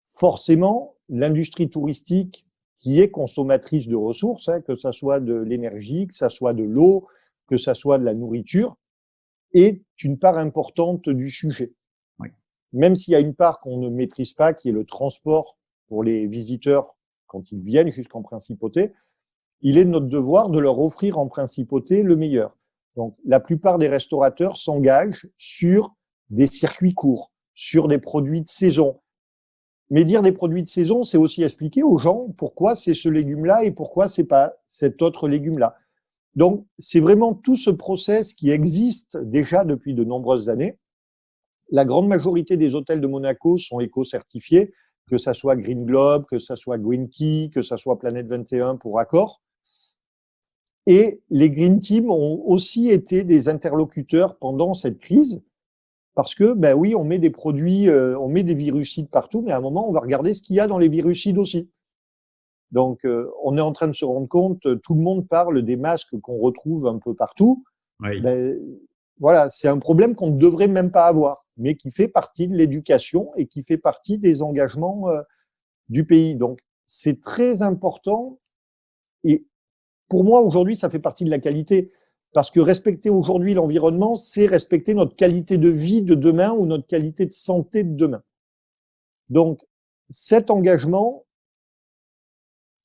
Forcément, l'industrie touristique, qui est consommatrice de ressources, que ça soit de l'énergie, que ça soit de l'eau, que ça soit de la nourriture, est une part importante du sujet. Oui. Même s'il y a une part qu'on ne maîtrise pas, qui est le transport pour les visiteurs quand ils viennent jusqu'en principauté, il est de notre devoir de leur offrir en principauté le meilleur. Donc, la plupart des restaurateurs s'engagent sur des circuits courts, sur des produits de saison. Mais dire des produits de saison, c'est aussi expliquer aux gens pourquoi c'est ce légume-là et pourquoi c'est pas cet autre légume-là. Donc, c'est vraiment tout ce process qui existe déjà depuis de nombreuses années. La grande majorité des hôtels de Monaco sont éco-certifiés, que ça soit Green Globe, que ça soit Green Key, que ça soit Planète 21 pour Accor. Et les Green Teams ont aussi été des interlocuteurs pendant cette crise, parce que, ben oui, on met des produits, on met des virucides partout, mais à un moment, on va regarder ce qu'il y a dans les virucides aussi. Donc, on est en train de se rendre compte, tout le monde parle des masques qu'on retrouve un peu partout. Oui. Ben, voilà, c'est un problème qu'on ne devrait même pas avoir, mais qui fait partie de l'éducation et qui fait partie des engagements du pays. Donc, c'est très important. Et pour moi, aujourd'hui, ça fait partie de la qualité. Parce que respecter aujourd'hui l'environnement, c'est respecter notre qualité de vie de demain ou notre qualité de santé de demain. Donc, cet engagement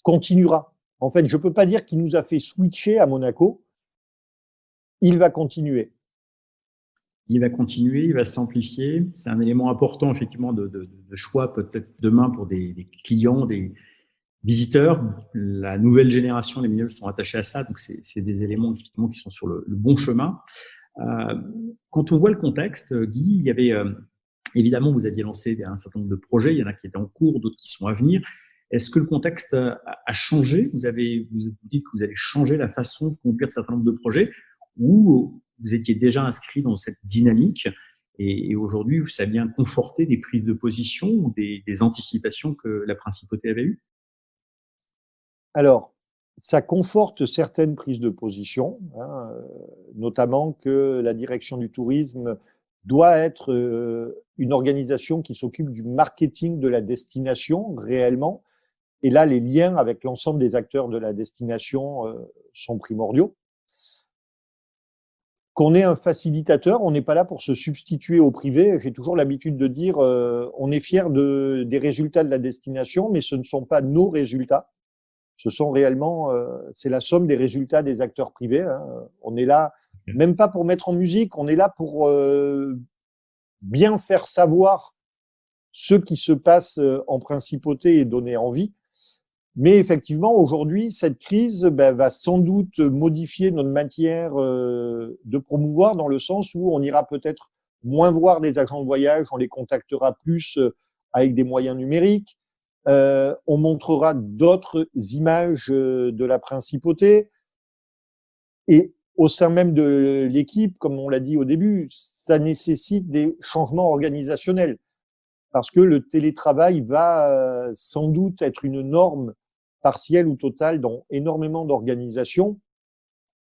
continuera. En fait, je ne peux pas dire qu'il nous a fait switcher à Monaco. Il va continuer. Il va continuer, il va s'amplifier. C'est un élément important, effectivement, de choix peut-être demain pour des clients, des visiteurs. La nouvelle génération, les millennials sont attachés à ça, donc c'est des éléments effectivement qui sont sur le bon chemin. Quand on voit le contexte, Guy, il y avait évidemment, vous aviez lancé un certain nombre de projets, il y en a qui étaient en cours, d'autres qui sont à venir. Est-ce que le contexte a changé? Vous dites que vous allez changer la façon de conduire un certain nombre de projets, ou vous étiez déjà inscrit dans cette dynamique et aujourd'hui, ça vient conforter des prises de position ou des anticipations que la principauté avait eues? Alors, ça conforte certaines prises de position, notamment que la direction du tourisme doit être une organisation qui s'occupe du marketing de la destination réellement. Et là, les liens avec l'ensemble des acteurs de la destination sont primordiaux. Qu'on ait un facilitateur, on n'est pas là pour se substituer au privé. J'ai toujours l'habitude de dire, on est fier des résultats de la destination, mais ce ne sont pas nos résultats. Ce sont réellement, c'est la somme des résultats des acteurs privés. On est là, même pas pour mettre en musique, on est là pour bien faire savoir ce qui se passe en principauté est donné envie. Mais effectivement, aujourd'hui, cette crise va sans doute modifier notre manière de promouvoir, dans le sens où on ira peut-être moins voir des agents de voyage, on les contactera plus avec des moyens numériques. On montrera d'autres images de la principauté. Et au sein même de l'équipe, comme on l'a dit au début, ça nécessite des changements organisationnels. Parce que le télétravail va sans doute être une norme partielle ou totale dans énormément d'organisations.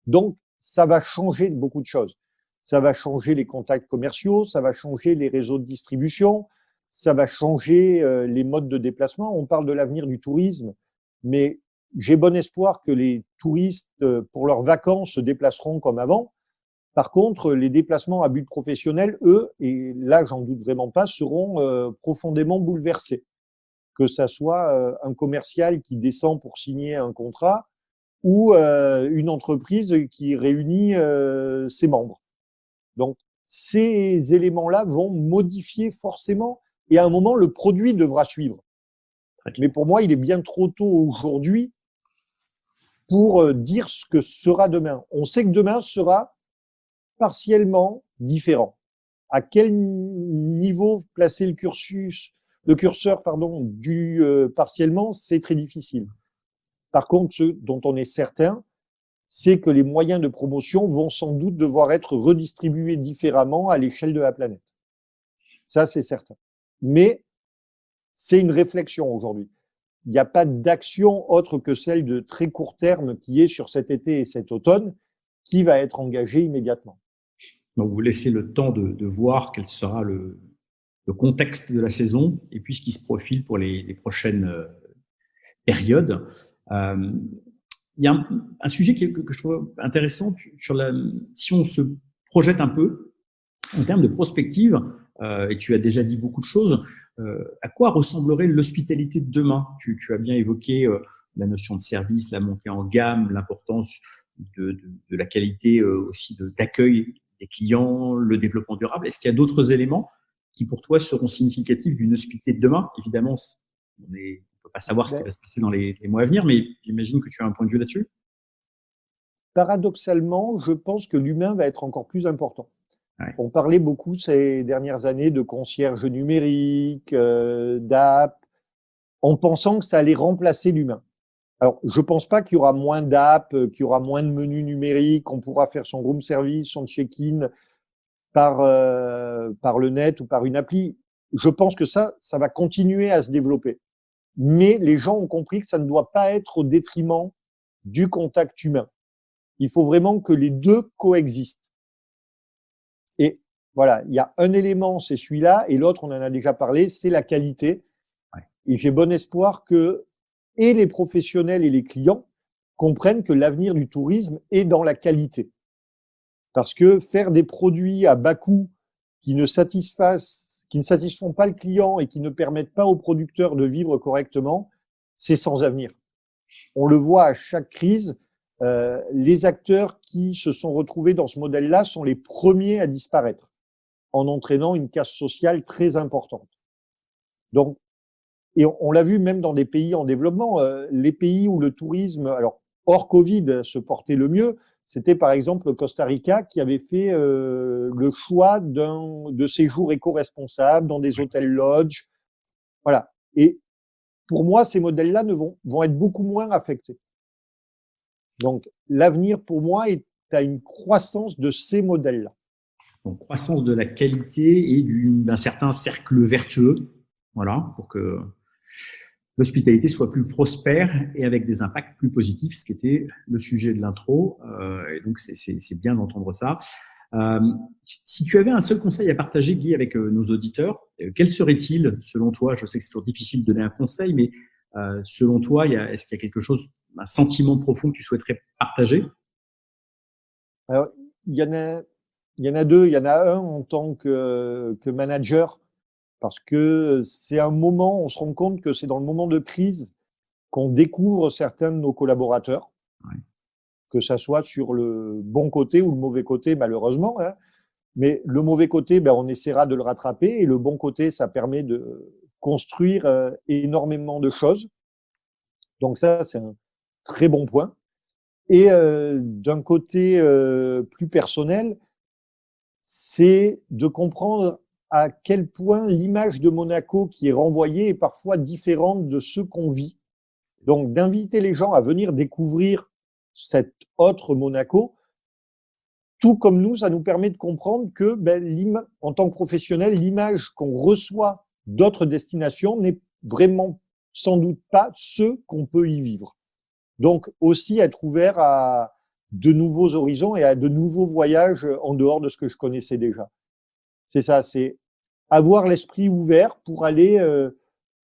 Donc, ça va changer beaucoup de choses. Ça va changer les contacts commerciaux, ça va changer les réseaux de distribution, ça va changer les modes de déplacement. On parle de l'avenir du tourisme, mais j'ai bon espoir que les touristes, pour leurs vacances, se déplaceront comme avant. Par contre, les déplacements à but professionnel, eux, et là, j'en doute vraiment pas, seront profondément bouleversés. Que ça soit un commercial qui descend pour signer un contrat ou une entreprise qui réunit ses membres. Donc, ces éléments-là vont modifier forcément, et à un moment, le produit devra suivre. Mais pour moi, il est bien trop tôt aujourd'hui pour dire ce que sera demain. On sait que demain sera partiellement différent. À quel niveau placer le curseur, du partiellement, c'est très difficile. Par contre, ce dont on est certain, c'est que les moyens de promotion vont sans doute devoir être redistribués différemment à l'échelle de la planète. Ça, c'est certain. Mais c'est une réflexion aujourd'hui. Il n'y a pas d'action autre que celle de très court terme qui est sur cet été et cet automne qui va être engagée immédiatement. Donc, vous laissez le temps de voir quel sera le contexte de la saison et puis ce qui se profile pour les prochaines périodes. Il y a un sujet que je trouve intéressant si on se projette un peu en termes de prospective, et tu as déjà dit beaucoup de choses, à quoi ressemblerait l'hospitalité de demain? Tu as bien évoqué la notion de service, la montée en gamme, l'importance de la qualité aussi d'accueil des clients, le développement durable. Est-ce qu'il y a d'autres éléments qui, pour toi, seront significatifs d'une hospitalité de demain? Évidemment, on ne peut pas savoir ce qui va se passer dans les mois à venir, mais j'imagine que tu as un point de vue là-dessus. Paradoxalement, je pense que l'humain va être encore plus important. Ouais. On parlait beaucoup ces dernières années de concierge numérique, d'app, en pensant que ça allait remplacer l'humain. Alors, je pense pas qu'il y aura moins d'app, qu'il y aura moins de menus numériques, qu'on pourra faire son room service, son check-in par le net ou par une appli. Je pense que ça va continuer à se développer. Mais les gens ont compris que ça ne doit pas être au détriment du contact humain. Il faut vraiment que les deux coexistent. Et voilà, il y a un élément, c'est celui-là, et l'autre, on en a déjà parlé, c'est la qualité. Ouais. Et j'ai bon espoir que et les professionnels et les clients comprennent que l'avenir du tourisme est dans la qualité. Parce que faire des produits à bas coût qui ne satisfont pas le client et qui ne permettent pas aux producteurs de vivre correctement, c'est sans avenir. On le voit à chaque crise, les acteurs qui se sont retrouvés dans ce modèle-là sont les premiers à disparaître, en entraînant une casse sociale très importante. Donc, et on l'a vu même dans des pays en développement, les pays où le tourisme, alors hors Covid, se portait le mieux, c'était par exemple le Costa Rica qui avait fait le choix de séjours éco-responsables dans des hôtels lodge. Voilà. Et pour moi, ces modèles-là vont être beaucoup moins affectés. Donc, l'avenir pour moi est à une croissance de ces modèles-là. Donc, croissance de la qualité et d'un certain cercle vertueux, voilà, pour que l'hospitalité soit plus prospère et avec des impacts plus positifs, ce qui était le sujet de l'intro. Et donc, c'est bien d'entendre ça. Si tu avais un seul conseil à partager, Guy, avec nos auditeurs, quel serait-il, selon toi? Je sais que c'est toujours difficile de donner un conseil, mais selon toi, est-ce qu'il y a quelque chose, un sentiment profond que tu souhaiterais partager? Alors, il y en a deux. Il y en a un en tant que manager, parce que c'est un moment, on se rend compte que c'est dans le moment de crise qu'on découvre certains de nos collaborateurs, ouais. Que ça soit sur le bon côté ou le mauvais côté, malheureusement. Hein. Mais le mauvais côté, on essaiera de le rattraper, et le bon côté, ça permet de construire énormément de choses. Donc ça, c'est un très bon point. Et d'un côté plus personnel, c'est de comprendre à quel point l'image de Monaco qui est renvoyée est parfois différente de ce qu'on vit. Donc, d'inviter les gens à venir découvrir cet autre Monaco, tout comme nous, ça nous permet de comprendre que, en tant que professionnel, l'image qu'on reçoit d'autres destinations n'est vraiment sans doute pas ce qu'on peut y vivre. Donc, aussi être ouvert à de nouveaux horizons et à de nouveaux voyages en dehors de ce que je connaissais déjà. C'est ça, c'est avoir l'esprit ouvert pour aller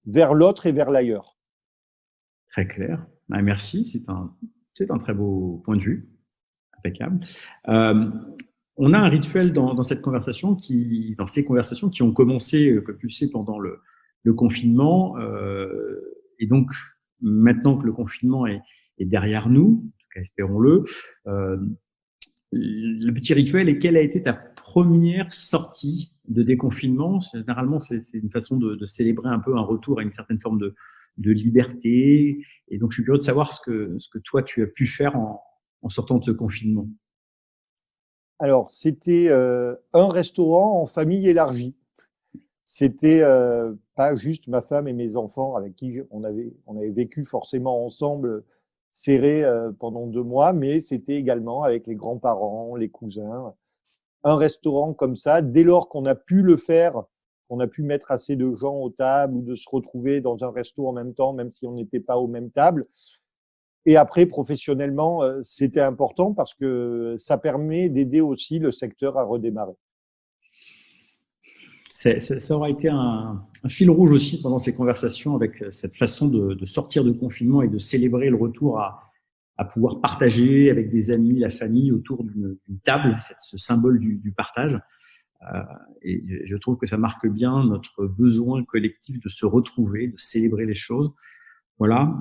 vers l'autre et vers l'ailleurs. Très clair. Merci, c'est un très beau point de vue. Impeccable. On a un rituel dans cette conversation dans ces conversations qui ont commencé, comme tu le sais, pendant le confinement. Et donc, maintenant que le confinement est derrière nous, en tout cas, espérons-le, le petit rituel est: quelle a été ta première sortie de déconfinement? Généralement, c'est une façon de célébrer un peu un retour à une certaine forme de liberté. Et donc, je suis curieux de savoir ce que toi, tu as pu faire en sortant de ce confinement. Alors, c'était un restaurant en famille élargie. C'était pas juste ma femme et mes enfants avec qui on avait vécu forcément ensemble, serrés pendant 2 mois, mais c'était également avec les grands-parents, les cousins. Un restaurant comme ça, dès lors qu'on a pu le faire, qu'on a pu mettre assez de gens aux tables ou de se retrouver dans un resto en même temps, même si on n'était pas aux mêmes tables. Et après, professionnellement, c'était important parce que ça permet d'aider aussi le secteur à redémarrer. Ça aura été un fil rouge aussi pendant ces conversations, avec cette façon de sortir de confinement et de célébrer le retour à pouvoir partager avec des amis, la famille autour d'une table, ce symbole du partage. Et je trouve que ça marque bien notre besoin collectif de se retrouver, de célébrer les choses. Voilà,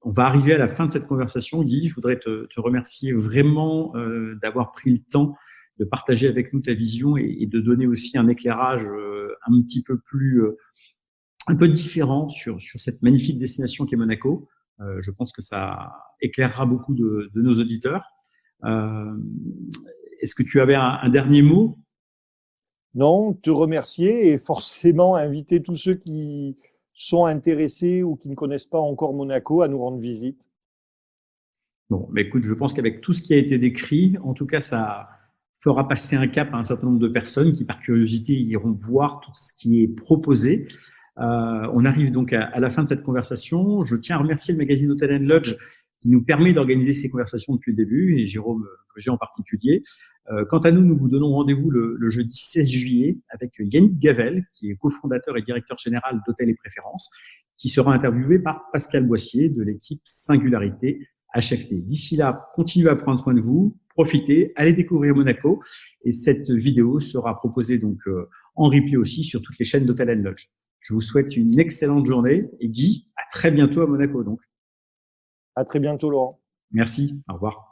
on va arriver à la fin de cette conversation. Guy, je voudrais te remercier vraiment d'avoir pris le temps de partager avec nous ta vision et de donner aussi un éclairage un petit peu plus, un peu différent sur cette magnifique destination qu'est Monaco. Je pense que ça éclairera beaucoup de nos auditeurs. Est-ce que tu avais un dernier mot? Non, te remercier et forcément inviter tous ceux qui sont intéressés ou qui ne connaissent pas encore Monaco à nous rendre visite. Bon, mais écoute, je pense qu'avec tout ce qui a été décrit, en tout cas, ça fera passer un cap à un certain nombre de personnes qui, par curiosité, iront voir tout ce qui est proposé. On arrive donc à la fin de cette conversation. Je tiens à remercier le magazine Hotel & Lodge qui nous permet d'organiser ces conversations depuis le début, et Jérôme G en particulier. Quant à nous, nous vous donnons rendez-vous le jeudi 16 juillet avec Yannick Gavel, qui est cofondateur et directeur général d'Hôtel et Préférences, qui sera interviewé par Pascal Boissier de l'équipe Singularité HFT. D'ici là, continuez à prendre soin de vous, profitez, allez découvrir Monaco, et cette vidéo sera proposée donc en replay aussi sur toutes les chaînes d'Hôtel & Lodge. Je vous souhaite une excellente journée, et Guy, à très bientôt à Monaco donc. À très bientôt, Laurent. Merci, au revoir.